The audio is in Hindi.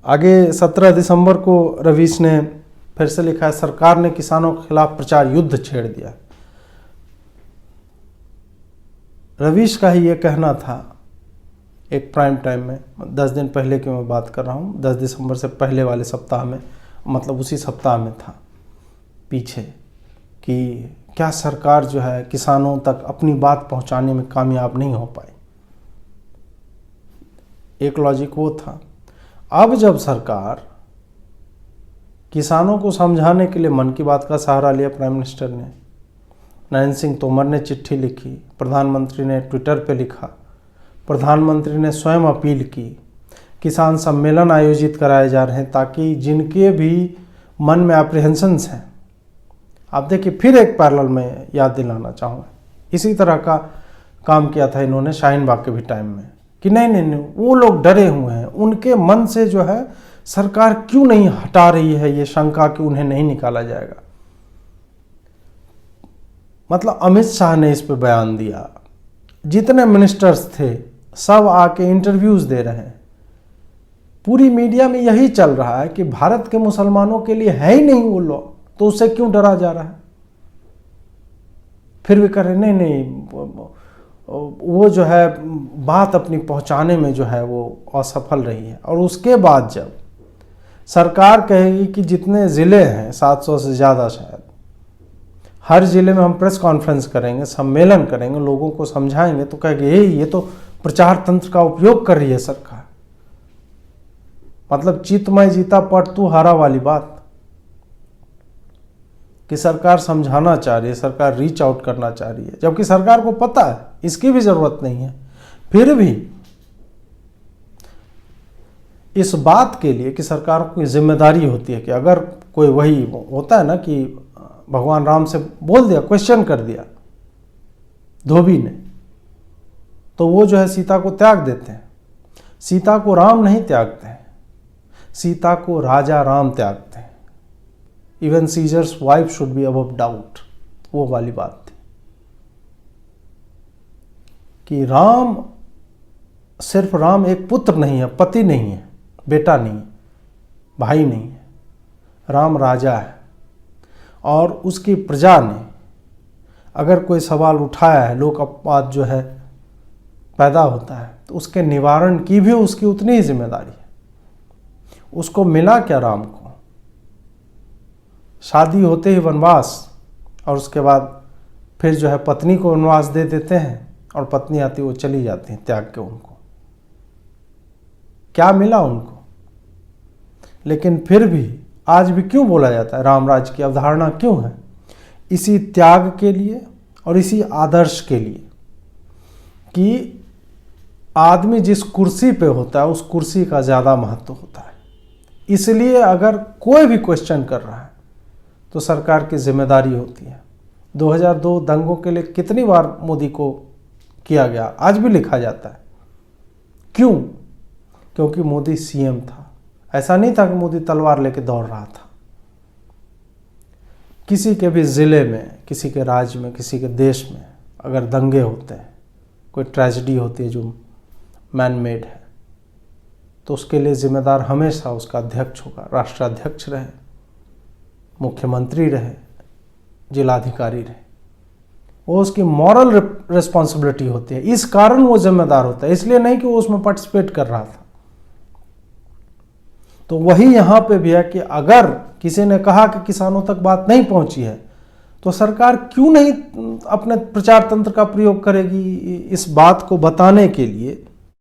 आगे 17 दिसंबर को रवीश ने फिर से लिखा है, सरकार ने किसानों के खिलाफ प्रचार युद्ध छेड़ दिया। रवीश का ही ये कहना था एक प्राइम टाइम में, 10 दिन पहले की मैं बात कर रहा हूँ, 10 दिसंबर से पहले वाले सप्ताह में, मतलब उसी सप्ताह में था पीछे, कि क्या सरकार जो है किसानों तक अपनी बात पहुंचाने में कामयाब नहीं हो पाई। एक लॉजिक वो था। अब जब सरकार किसानों को समझाने के लिए मन की बात का सहारा लिया, प्राइम मिनिस्टर ने, नरेंद्र सिंह तोमर ने चिट्ठी लिखी, प्रधानमंत्री ने ट्विटर पे लिखा, प्रधानमंत्री ने स्वयं अपील की, किसान सम्मेलन आयोजित कराए जा रहे हैं ताकि जिनके भी मन में अप्रीहेंशंस हैं, आप देखिए फिर एक पैरेलल में याद दिलाना चाहूँगा, इसी तरह का काम किया था इन्होंने शाहीन बाग के भी टाइम में, कि नहीं वो लोग डरे हुए हैं, उनके मन से जो है सरकार क्यों नहीं हटा रही है ये शंका कि उन्हें नहीं निकाला जाएगा। मतलब अमित शाह ने इस पे बयान दिया, जितने मिनिस्टर्स थे सब आके इंटरव्यूज दे रहे हैं, पूरी मीडिया में यही चल रहा है कि भारत के मुसलमानों के लिए है ही नहीं वो लॉ, तो उससे क्यों डरा जा रहा है। फिर भी कह रहे नहीं वो जो है बात अपनी पहुंचाने में जो है वो असफल रही है। और उसके बाद जब सरकार कहेगी कि जितने ज़िले हैं 700 से ज़्यादा, शायद हर ज़िले में हम प्रेस कॉन्फ्रेंस करेंगे, सम्मेलन करेंगे, लोगों को समझाएंगे, तो कहेंगे ये तो प्रचार तंत्र का उपयोग कर रही है सरकार। मतलब चित मैं जीता पट तू हारा वाली बात, कि सरकार समझाना चाह रही है, सरकार रीच आउट करना चाह रही है, जबकि सरकार को पता है इसकी भी ज़रूरत नहीं है। फिर भी इस बात के लिए कि सरकार को जिम्मेदारी होती है कि अगर कोई, वही होता है ना कि भगवान राम से बोल दिया, क्वेश्चन कर दिया धोबी ने, तो वो जो है सीता को त्याग देते हैं। सीता को राम नहीं त्यागते हैं, सीता को राजा राम त्यागते हैं। Even seizures wife should be above doubt, वो वाली बात थी कि राम सिर्फ राम एक पुत्र नहीं है, पति नहीं है, बेटा नहीं है, भाई नहीं है, राम राजा है। और उसकी प्रजा ने अगर कोई सवाल उठाया है, लोक अपवाद जो है पैदा होता है, तो उसके निवारण की भी उसकी उतनी ही जिम्मेदारी है। उसको मिला क्या राम को? शादी होते ही वनवास, और उसके बाद फिर जो है पत्नी को वनवास दे देते हैं, और पत्नी आती वो चली जाती है त्याग के उनको। क्या मिला उनको? लेकिन फिर भी आज भी क्यों बोला जाता है, रामराज की अवधारणा क्यों है? इसी त्याग के लिए और इसी आदर्श के लिए कि आदमी जिस कुर्सी पे होता है उस कुर्सी का ज़्यादा महत्व होता है। इसलिए अगर कोई भी क्वेश्चन कर रहा है तो सरकार की जिम्मेदारी होती है। 2002 दंगों के लिए कितनी बार मोदी को किया गया, आज भी लिखा जाता है। क्यों? क्योंकि मोदी सीएम था। ऐसा नहीं था कि मोदी तलवार लेके दौड़ रहा था। किसी के भी ज़िले में, किसी के राज्य में, किसी के देश में अगर दंगे होते हैं, कोई ट्रेजेडी होती है जो मैन मेड है, तो उसके लिए जिम्मेदार हमेशा उसका अध्यक्ष होगा, राष्ट्राध्यक्ष रहे, मुख्यमंत्री रहे, जिलाधिकारी रहे। वो उसकी मॉरल रिस्पॉन्सिबिलिटी होती है, इस कारण वो जिम्मेदार होता है, इसलिए नहीं कि वो उसमें पार्टिसिपेट कर रहा था। तो वही यहाँ पे भी है कि अगर किसी ने कहा कि किसानों तक बात नहीं पहुंची है, तो सरकार क्यों नहीं अपने प्रचार तंत्र का प्रयोग करेगी इस बात को बताने के लिए